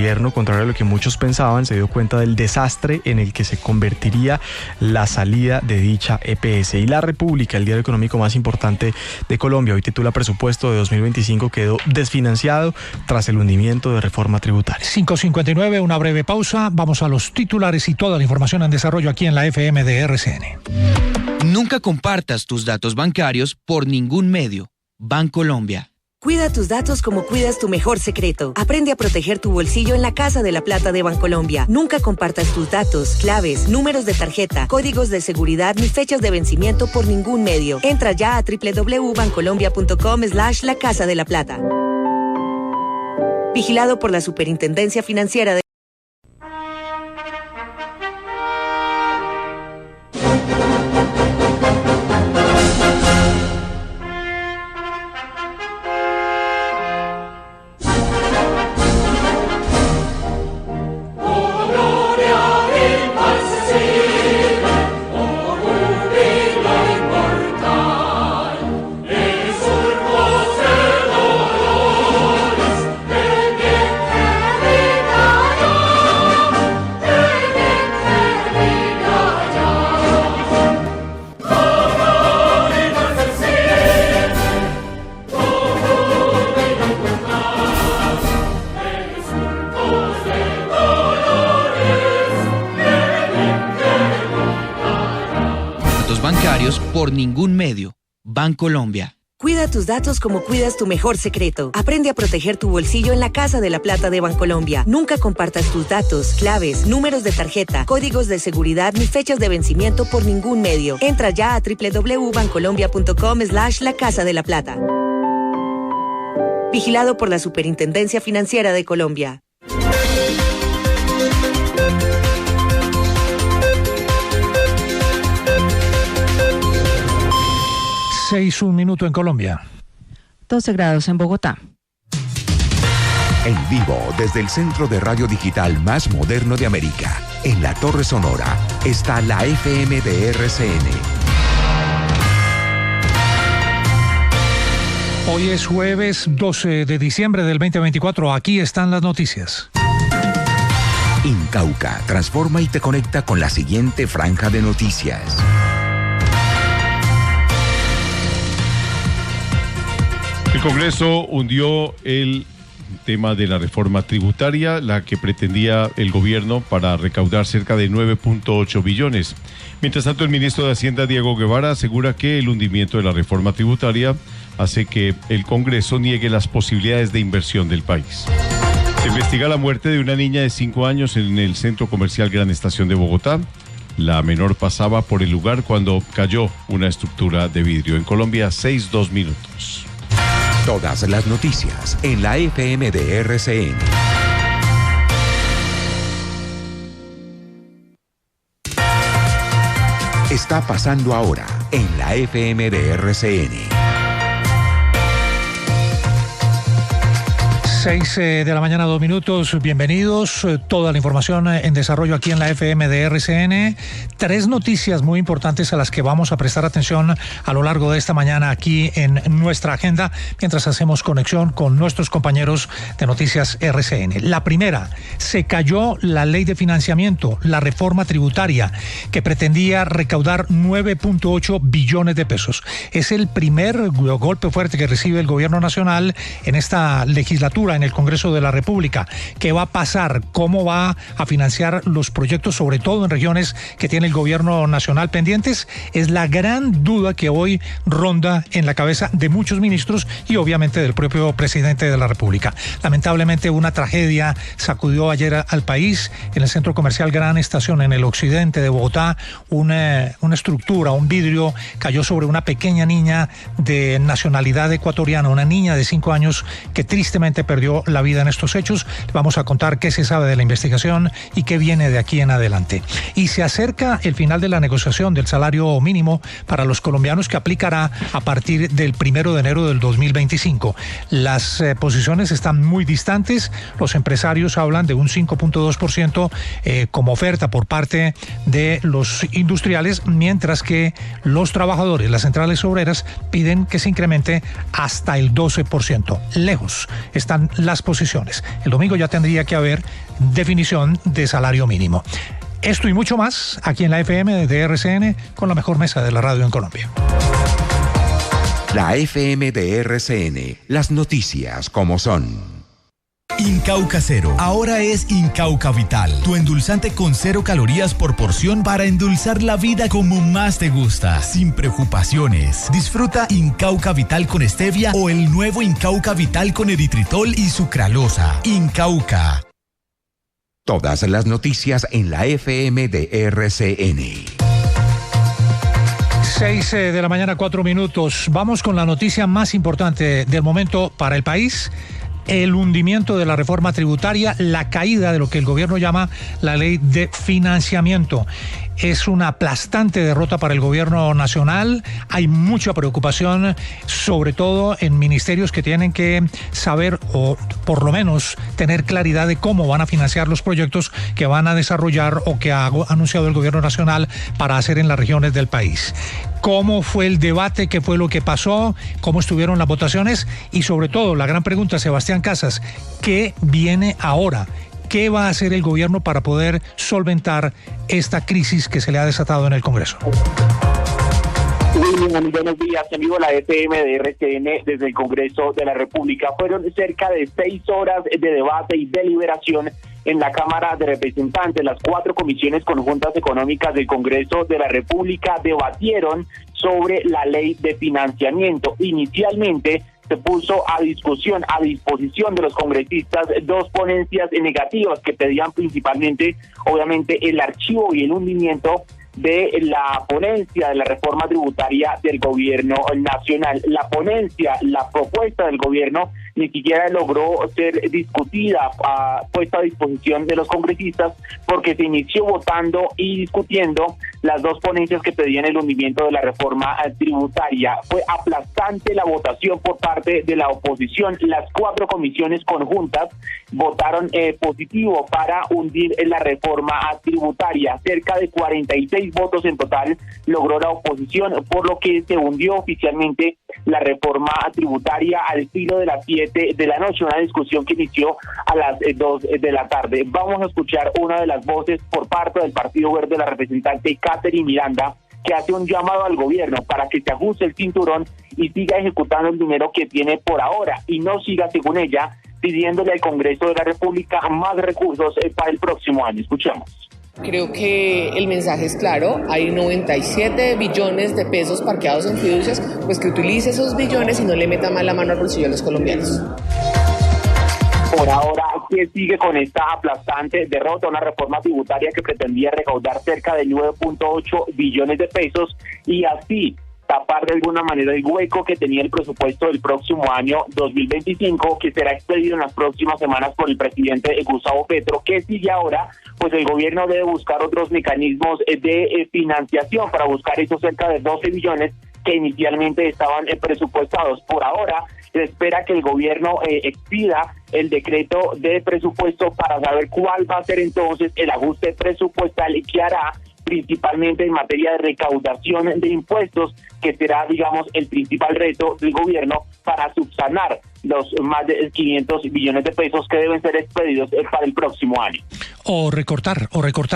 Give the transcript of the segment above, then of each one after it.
gobierno, contrario a lo que muchos pensaban, se dio cuenta del desastre en el que se convertiría la salida de dicha EPS. Y La República, el diario económico más importante de Colombia, hoy titula Presupuesto de 2025 quedó desfinanciado tras el hundimiento de reforma tributaria. 5:59, una breve pausa. Vamos a los titulares y toda la información en desarrollo aquí en la FM de RCN. Nunca compartas tus datos bancarios por ningún medio. Bancolombia. Cuida tus datos como cuidas tu mejor secreto. Aprende a proteger tu bolsillo en la Casa de la Plata de Bancolombia. Nunca compartas tus datos, claves, números de tarjeta, códigos de seguridad ni fechas de vencimiento por ningún medio. Entra ya a www.bancolombia.com/la Casa de la Plata. Vigilado por la Superintendencia Financiera de... Por ningún medio. Bancolombia. Cuida tus datos como cuidas tu mejor secreto. Aprende a proteger tu bolsillo en la Casa de la Plata de Bancolombia. Nunca compartas tus datos, claves, números de tarjeta, códigos de seguridad ni fechas de vencimiento por ningún medio. Entra ya a www.bancolombia.com/la Casa de la Plata. Vigilado por la Superintendencia Financiera de Colombia. 6:01 en Colombia. 12 grados en Bogotá. En vivo desde el centro de radio digital más moderno de América, en la Torre Sonora, está la FM de RCN. Hoy es jueves 12 de diciembre del 2024. Aquí están las noticias. Incauca transforma y te conecta con la siguiente franja de noticias. El Congreso hundió el tema de la reforma tributaria, la que pretendía el gobierno para recaudar cerca de 9.8 billones. Mientras tanto, el ministro de Hacienda, Diego Guevara, asegura que el hundimiento de la reforma tributaria hace que el Congreso niegue las posibilidades de inversión del país. Se investiga la muerte de una niña de 5 años en el centro comercial Gran Estación de Bogotá. La menor pasaba por el lugar cuando cayó una estructura de vidrio. En Colombia, 6:02 minutos. Todas las noticias en la FM de RCN. Está pasando ahora en la FM de RCN. 6 de la mañana, 2 minutos. Bienvenidos. Toda la información en desarrollo aquí en la FM de RCN. 3 noticias muy importantes a las que vamos a prestar atención a lo largo de esta mañana aquí en nuestra agenda, mientras hacemos conexión con nuestros compañeros de Noticias RCN. La primera, se cayó la ley de financiamiento, la reforma tributaria, que pretendía recaudar 9.8 billones de pesos. Es el primer golpe fuerte que recibe el gobierno nacional en esta legislatura, en el Congreso de la República. ¿Qué va a pasar? ¿Cómo va a financiar los proyectos, sobre todo en regiones que tiene el gobierno nacional pendientes? Es la gran duda que hoy ronda en la cabeza de muchos ministros y obviamente del propio presidente de la República. Lamentablemente, una tragedia sacudió ayer al país. En el centro comercial Gran Estación, en el occidente de Bogotá, una estructura, un vidrio, cayó sobre una pequeña niña de nacionalidad ecuatoriana, una niña de 5 años que tristemente perdió la vida en estos hechos. Vamos a contar qué se sabe de la investigación y qué viene de aquí en adelante. Y se acerca el final de la negociación del salario mínimo para los colombianos, que aplicará a partir del 1 de enero del 2025. Las posiciones están muy distantes. Los empresarios hablan de un 5.2% como oferta por parte de los industriales, mientras que los trabajadores, las centrales obreras, piden que se incremente hasta el 12%. Lejos están definen las posiciones. El domingo ya tendría que haber definición de salario mínimo. Esto y mucho más aquí en la FM de RCN con la mejor mesa de la radio en Colombia. La FM de RCN, las noticias como son. Incauca Cero, ahora es Incauca Vital, tu endulzante con 0 calorías por porción para endulzar la vida como más te gusta, sin preocupaciones. Disfruta Incauca Vital con stevia o el nuevo Incauca Vital con eritritol y sucralosa. Incauca. Todas las noticias en la FM de RCN. 6 de la mañana, 4 minutos. Vamos con la noticia más importante del momento para el país. El hundimiento de la reforma tributaria, la caída de lo que el gobierno llama la ley de financiamiento. Es una aplastante derrota para el gobierno nacional. Hay mucha preocupación, sobre todo en ministerios que tienen que saber o por lo menos tener claridad de cómo van a financiar los proyectos que van a desarrollar o que ha anunciado el gobierno nacional para hacer en las regiones del país. ¿Cómo fue el debate? ¿Qué fue lo que pasó? ¿Cómo estuvieron las votaciones? Y sobre todo, la gran pregunta, Sebastián Casas, ¿qué viene ahora? ¿Qué va a hacer el gobierno para poder solventar esta crisis que se le ha desatado en el Congreso? Muy buenos días, en vivo la FM de RCN desde el Congreso de la República. Fueron cerca de 6 horas de debate y deliberación en la Cámara de Representantes. Las 4 comisiones conjuntas económicas del Congreso de la República debatieron sobre la ley de financiamiento. Inicialmente se puso a disposición de los congresistas 2 ponencias negativas que pedían principalmente, obviamente, el archivo y el hundimiento de la ponencia de la reforma tributaria del gobierno nacional. La ponencia, la propuesta del gobierno, ni siquiera logró ser discutida, puesta a disposición de los congresistas, porque se inició votando y discutiendo las 2 ponencias que pedían el hundimiento de la reforma tributaria. Fue aplastante la votación por parte de la oposición. Las 4 comisiones conjuntas votaron positivo para hundir la reforma tributaria. Cerca de 46 votos en total logró la oposición, por lo que se hundió oficialmente la reforma tributaria al filo de las 7 de la noche, una discusión que inició a las 2 de la tarde. Vamos a escuchar una de las voces por parte del Partido Verde, la representante Catherine Miranda, que hace un llamado al gobierno para que se ajuste el cinturón y siga ejecutando el dinero que tiene por ahora y no siga, según ella, pidiéndole al Congreso de la República más recursos para el próximo año. Escuchemos. Creo que el mensaje es claro, hay 97 billones de pesos parqueados en fiducias, pues que utilice esos billones y no le meta más la mano al bolsillo a los colombianos. Por ahora, ¿qué sigue con esta aplastante derrota? Una reforma tributaria que pretendía recaudar cerca de 9.8 billones de pesos y así tapar de alguna manera el hueco que tenía el presupuesto del próximo año 2025, que será expedido en las próximas semanas por el presidente Gustavo Petro. ¿Qué sigue ahora? Pues el gobierno debe buscar otros mecanismos de financiación para buscar esos cerca de 12 billones que inicialmente estaban presupuestados. Por ahora, se espera que el gobierno expida el decreto de presupuesto para saber cuál va a ser entonces el ajuste presupuestal que hará principalmente en materia de recaudación de impuestos, que será, digamos, el principal reto del gobierno para subsanar los más de 500 billones de pesos que deben ser expedidos para el próximo año. O recortar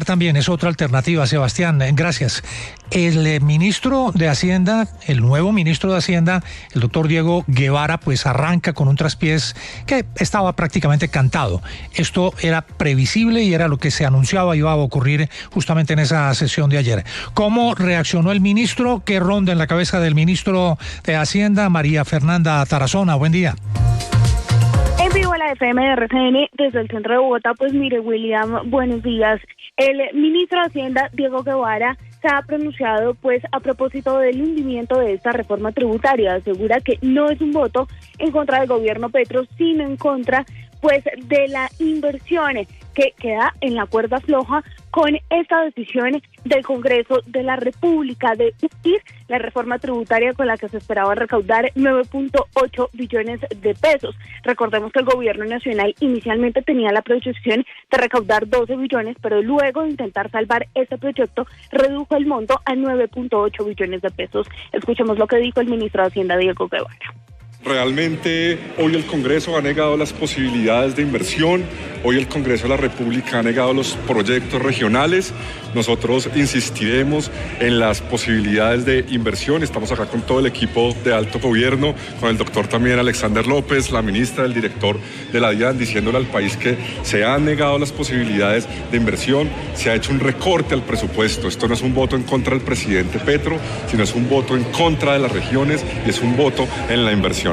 también es otra alternativa, Sebastián. Gracias. El ministro de Hacienda, el nuevo ministro de Hacienda, el doctor Diego Guevara, pues arranca con un traspiés que estaba prácticamente cantado. Esto era previsible y era lo que se anunciaba iba a ocurrir justamente en esa sesión de ayer. ¿Cómo reaccionó el ministro? ¿Qué ronda en la cabeza del ministro de Hacienda, María Fernanda Tarazona? Buen día. En vivo a la FM de RCN desde el centro de Bogotá. Pues mire, William, buenos días. El ministro de Hacienda, Diego Guevara, se ha pronunciado pues a propósito del hundimiento de esta reforma tributaria. Asegura que no es un voto en contra del gobierno Petro, sino en contra pues de la inversión que queda en la cuerda floja con esta decisión del Congreso de la República de hundir la reforma tributaria con la que se esperaba recaudar 9.8 billones de pesos. Recordemos que el gobierno nacional inicialmente tenía la proyección de recaudar 12 billones, pero luego de intentar salvar este proyecto redujo el monto a 9.8 billones de pesos. Escuchemos lo que dijo el ministro de Hacienda, Diego Guevara. Realmente hoy el Congreso ha negado las posibilidades de inversión, hoy el Congreso de la República ha negado los proyectos regionales. Nosotros insistiremos en las posibilidades de inversión. Estamos acá con todo el equipo de alto gobierno, con el doctor también Alexander López, la ministra, el director de la DIAN, diciéndole al país que se han negado las posibilidades de inversión, se ha hecho un recorte al presupuesto. Esto no es un voto en contra del presidente Petro, sino es un voto en contra de las regiones y es un voto en la inversión.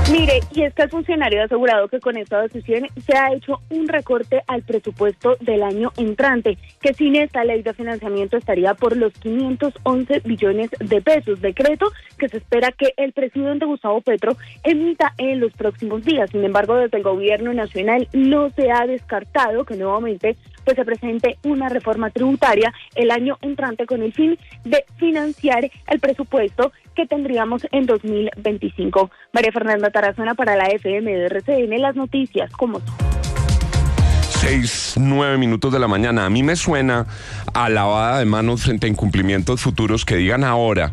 Mire, y es que el funcionario ha asegurado que con esta decisión se ha hecho un recorte al presupuesto del año entrante, que sin esta ley de financiamiento estaría por los 511 billones de pesos, decreto que se espera que el presidente Gustavo Petro emita en los próximos días. Sin embargo, desde el gobierno nacional no se ha descartado que nuevamente se presente una reforma tributaria el año entrante con el fin de financiar el presupuesto que tendríamos en 2025. María Fernanda Tarazona para la FM de RCN, las noticias como son. 6:09 minutos de la mañana. A mí me suena a lavada de manos frente a incumplimientos futuros que digan ahora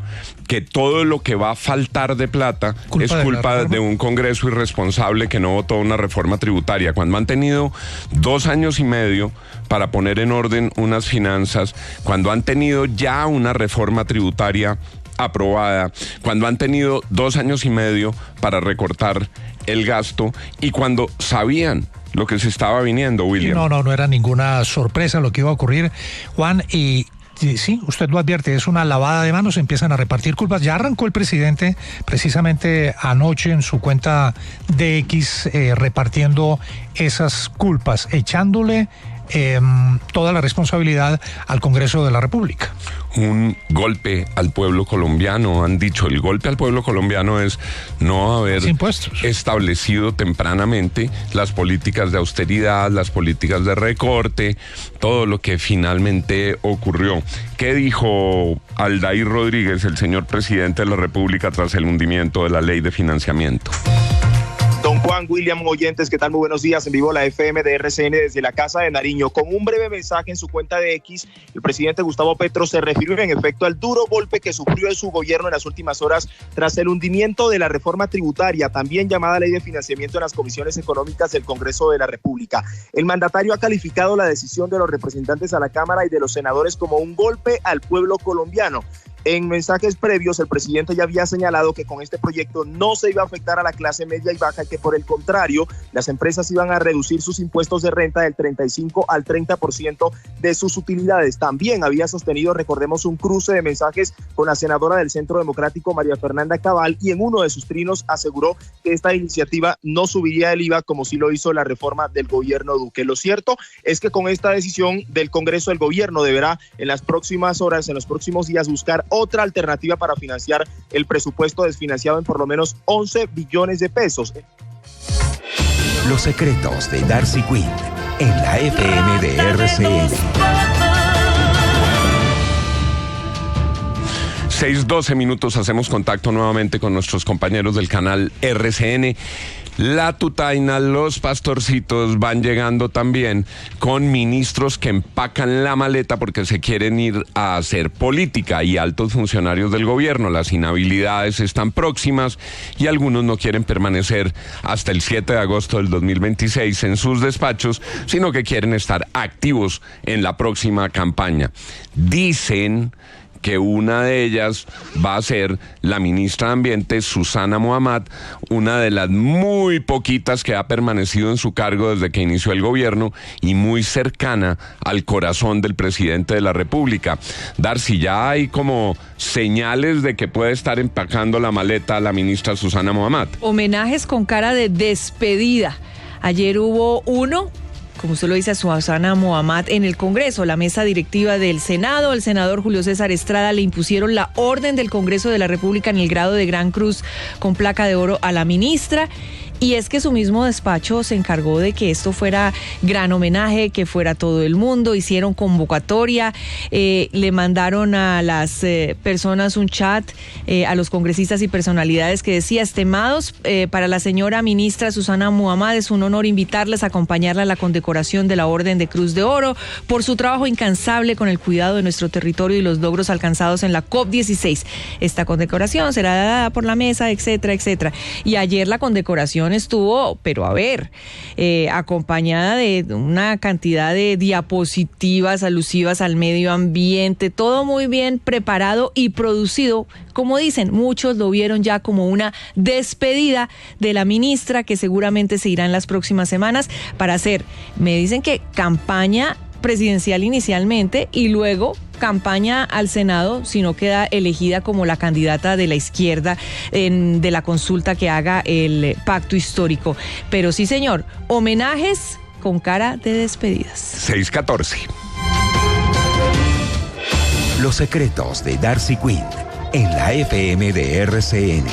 que todo lo que va a faltar de plata es culpa de un Congreso irresponsable que no votó una reforma tributaria, cuando han tenido 2 años y medio para poner en orden unas finanzas, cuando han tenido ya una reforma tributaria aprobada, cuando han tenido 2 años y medio para recortar el gasto y cuando sabían lo que se estaba viniendo, William. No era ninguna sorpresa lo que iba a ocurrir, Juan, y sí, usted lo advierte, es una lavada de manos, empiezan a repartir culpas. Ya arrancó el presidente precisamente anoche en su cuenta de X repartiendo esas culpas, echándole toda la responsabilidad al Congreso de la República. Un golpe al pueblo colombiano, han dicho, el golpe al pueblo colombiano es no haber establecido tempranamente las políticas de austeridad, las políticas de recorte, todo lo que finalmente ocurrió. ¿Qué dijo Aldair Rodríguez, el señor presidente de la República, tras el hundimiento de la ley de financiamiento? Don Juan, William, oyentes, ¿qué tal? Muy buenos días. En vivo la FM de RCN desde la Casa de Nariño. Con un breve mensaje en su cuenta de X, el presidente Gustavo Petro se refirió en efecto al duro golpe que sufrió en su gobierno en las últimas horas tras el hundimiento de la reforma tributaria, también llamada Ley de Financiamiento en las comisiones económicas del Congreso de la República. El mandatario ha calificado la decisión de los representantes a la Cámara y de los senadores como un golpe al pueblo colombiano. En mensajes previos, el presidente ya había señalado que con este proyecto no se iba a afectar a la clase media y baja, y que por el contrario, las empresas iban a reducir sus impuestos de renta del 35 al 30% de sus utilidades. También había sostenido, recordemos, un cruce de mensajes con la senadora del Centro Democrático, María Fernanda Cabal, y en uno de sus trinos aseguró que esta iniciativa no subiría el IVA como sí lo hizo la reforma del gobierno Duque. Lo cierto es que con esta decisión del Congreso, el gobierno deberá en las próximas horas, en los próximos días, buscar otra alternativa para financiar el presupuesto desfinanciado en por lo menos 11 billones de pesos. Los secretos de Darcy Quinn en la FM de RCN. 6:12 minutos, hacemos contacto nuevamente con nuestros compañeros del canal RCN. La tutaina, los pastorcitos van llegando también con ministros que empacan la maleta porque se quieren ir a hacer política, y altos funcionarios del gobierno. Las inhabilidades están próximas y algunos no quieren permanecer hasta el 7 de agosto del 2026 en sus despachos, sino que quieren estar activos en la próxima campaña. Dicen que una de ellas va a ser la ministra de Ambiente, Susana Muhammad, una de las muy poquitas que ha permanecido en su cargo desde que inició el gobierno y muy cercana al corazón del presidente de la República. Darcy, ya hay como señales de que puede estar empacando la maleta la ministra Susana Muhammad. Homenajes con cara de despedida. Ayer hubo uno, como usted lo dice, a Susana Muhammad en el Congreso. La mesa directiva del Senado, el senador Julio César Estrada, le impusieron la orden del Congreso de la República en el grado de Gran Cruz con placa de oro a la ministra. Y es que su mismo despacho se encargó de que esto fuera gran homenaje, que fuera todo el mundo, hicieron convocatoria, le mandaron a las personas un chat, a los congresistas y personalidades que decía: estimados, para la señora ministra Susana Muhammad es un honor invitarles a acompañarla a la condecoración de la Orden de Cruz de Oro por su trabajo incansable con el cuidado de nuestro territorio y los logros alcanzados en la COP16. Esta condecoración será dada por la mesa, etcétera, etcétera. Y ayer la condecoración estuvo, pero a ver, acompañada de una cantidad de diapositivas alusivas al medio ambiente, todo muy bien preparado y producido. Como dicen, muchos lo vieron ya como una despedida de la ministra, que seguramente se irá en las próximas semanas para hacer, me dicen que campaña presidencial inicialmente y luego campaña al Senado si no queda elegida como la candidata de la izquierda de la consulta que haga el pacto histórico. Pero sí, señor, homenajes con cara de despedidas. 6:14. Los secretos de Darcy Quinn en la FM de RCN.